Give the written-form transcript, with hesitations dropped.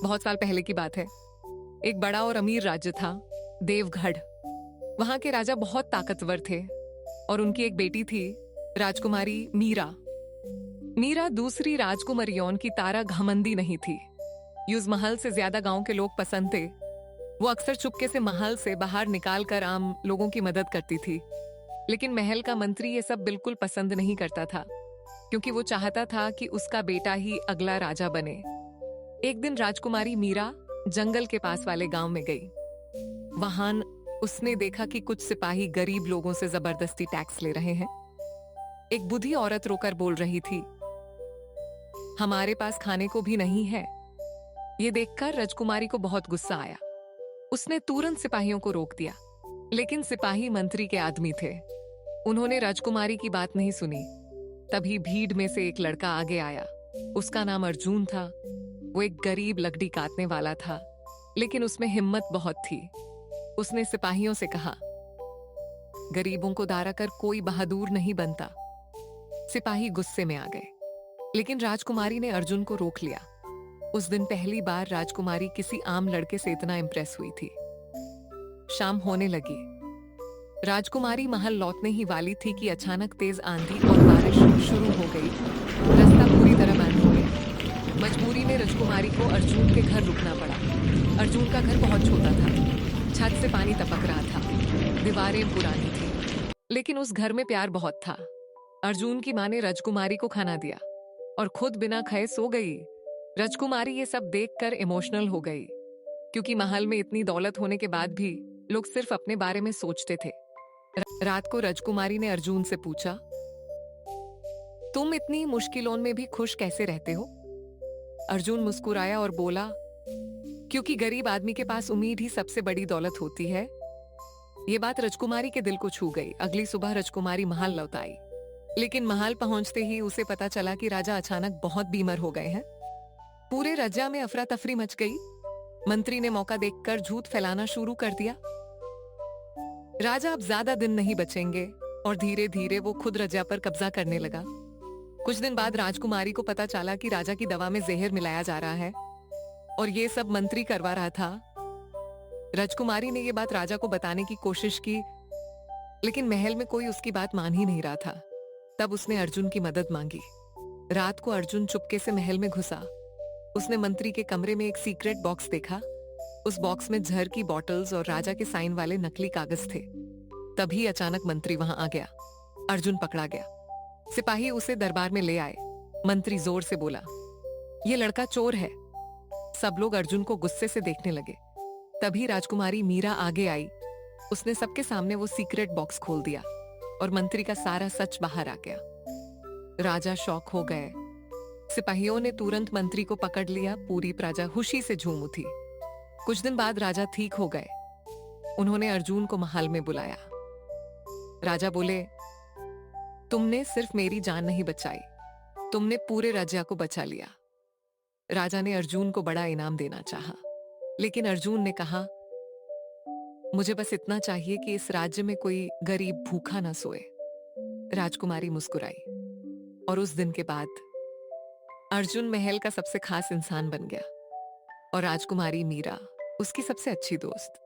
बहुत साल पहले की बात है। एक बड़ा और अमीर राज्य था, देवगढ़। वहां के राजा बहुत ताकतवर थे और उनकी एक बेटी थी, राजकुमारी मीरा। मीरा दूसरी राजकुमारियों की तारा घमंडी नहीं थी। यूज महल से ज्यादा गांव के लोग पसंद थे। वो अक्सर चुपके से महल से बाहर निकाल कर आम लोगों की मदद करती थी। लेकिन महल का मंत्री ये सब बिल्कुल पसंद नहीं करता था, क्योंकि वो चाहता था कि उसका बेटा ही अगला राजा बने। एक दिन राजकुमारी मीरा जंगल के पास वाले गांव में गई। वहां उसने देखा कि कुछ सिपाही गरीब लोगों से जबरदस्ती टैक्स ले रहे हैं। एक बूढ़ी औरत रोकर बोल रही थी, हमारे पास खाने को भी नहीं है। ये देखकर राजकुमारी को बहुत गुस्सा आया। उसने तुरंत सिपाहियों को रोक दिया, लेकिन सिपाही मंत्री के आदमी थे। उन्होंने राजकुमारी की बात नहीं सुनी। तभी भीड़ में से एक लड़का आगे आया। उसका नाम अर्जुन था। वो एक गरीब लकड़ी काटने वाला था, लेकिन उसमें हिम्मत बहुत थी। उसने सिपाहियों से कहा, गरीबों को दारा कर कोई बहादुर नहीं बनता। सिपाही गुस्से में आ गए, लेकिन राजकुमारी ने अर्जुन को रोक लिया। उस दिन पहली बार राजकुमारी किसी आम लड़के से इतना इंप्रेस हुई थी। शाम होने लगी। राजकुमारी महल लौटने ही वाली थी कि अचानक तेज आंधी और बारिश शुरू हो गई। रास्ता पूरी तरह बंद हो गया। मजबूरी में राजकुमारी को अर्जुन के घर रुकना पड़ा। अर्जुन का घर बहुत छोटा था। छत से पानी टपक रहा था। दीवारें पुरानी थी, लेकिन उस घर में प्यार बहुत था। अर्जुन की माँ ने राजकुमारी को खाना दिया और खुद बिना खाए सो गई। राजकुमारी ये सब देखकर इमोशनल हो गई, क्योंकि महल में इतनी दौलत होने के बाद भी लोग सिर्फ अपने बारे में सोचते थे। रात को राजकुमारी ने अर्जुन से पूछा, तुम इतनी मुश्किलों में भी खुश कैसे रहते हो? अर्जुन मुस्कुराया और बोला, क्योंकि गरीब आदमी के पास उम्मीद ही सबसे बड़ी दौलत होती है। ये बात राजकुमारी के दिल को छू गई। अगली सुबह राजकुमारी महल लौट आई, लेकिन महल पहुंचते ही उसे पता चला कि राजा अचानक बहुत बीमार हो गए हैं। पूरे राज्य में अफरा तफरी मच गई। मंत्री ने मौका देखकर झूठ फैलाना शुरू कर दिया। राजा अब ज्यादा दिन नहीं बचेंगे, और धीरे धीरे वो खुद राज्य पर कब्जा करने लगा। कुछ दिन बाद राजकुमारी को पता चला कि राजा की दवा में जहर मिलाया जा रहा है, और ये सब मंत्री करवा रहा था। राजकुमारी ने ये बात राजा को बताने की कोशिश की, लेकिन महल में कोई उसकी बात मान ही नहीं रहा था। तब उसने अर्जुन की मदद मांगी। रात को अर्जुन चुपके से महल में घुसा। उसने मंत्री के कमरे में एक सीक्रेट बॉक्स देखा। उस बॉक्स में जहर की बॉटल्स और राजा के साइन वाले नकली कागज थे। तभी अचानक मंत्री वहां आ गया। अर्जुन पकड़ा गया। सिपाही उसे दरबार में ले आए। मंत्री जोर से बोला, ये लड़का चोर है। सब लोग अर्जुन को गुस्से से देखने लगे। तभी राजकुमारी मीरा आगे आई। उसने सबके सामने वो सीक्रेट बॉक्स खोल दिया और मंत्री का सारा सच बाहर आ गया। राजा शॉक हो गए। सिपाहियों ने तुरंत मंत्री को पकड़ लिया। पूरी प्रजा खुशी से झूम उठी। कुछ दिन बाद राजा ठीक हो गए। उन्होंने अर्जुन को महल में बुलाया। राजा बोले, तुमने सिर्फ मेरी जान नहीं बचाई, तुमने पूरे राज्य को बचा लिया। राजा ने अर्जुन को बड़ा इनाम देना चाहा, लेकिन अर्जुन ने कहा, मुझे बस इतना चाहिए कि इस राज्य में कोई गरीब भूखा ना सोए। राजकुमारी मुस्कुराई, और उस दिन के बाद अर्जुन महल का सबसे खास इंसान बन गया, और राजकुमारी मीरा उसकी सबसे अच्छी दोस्त।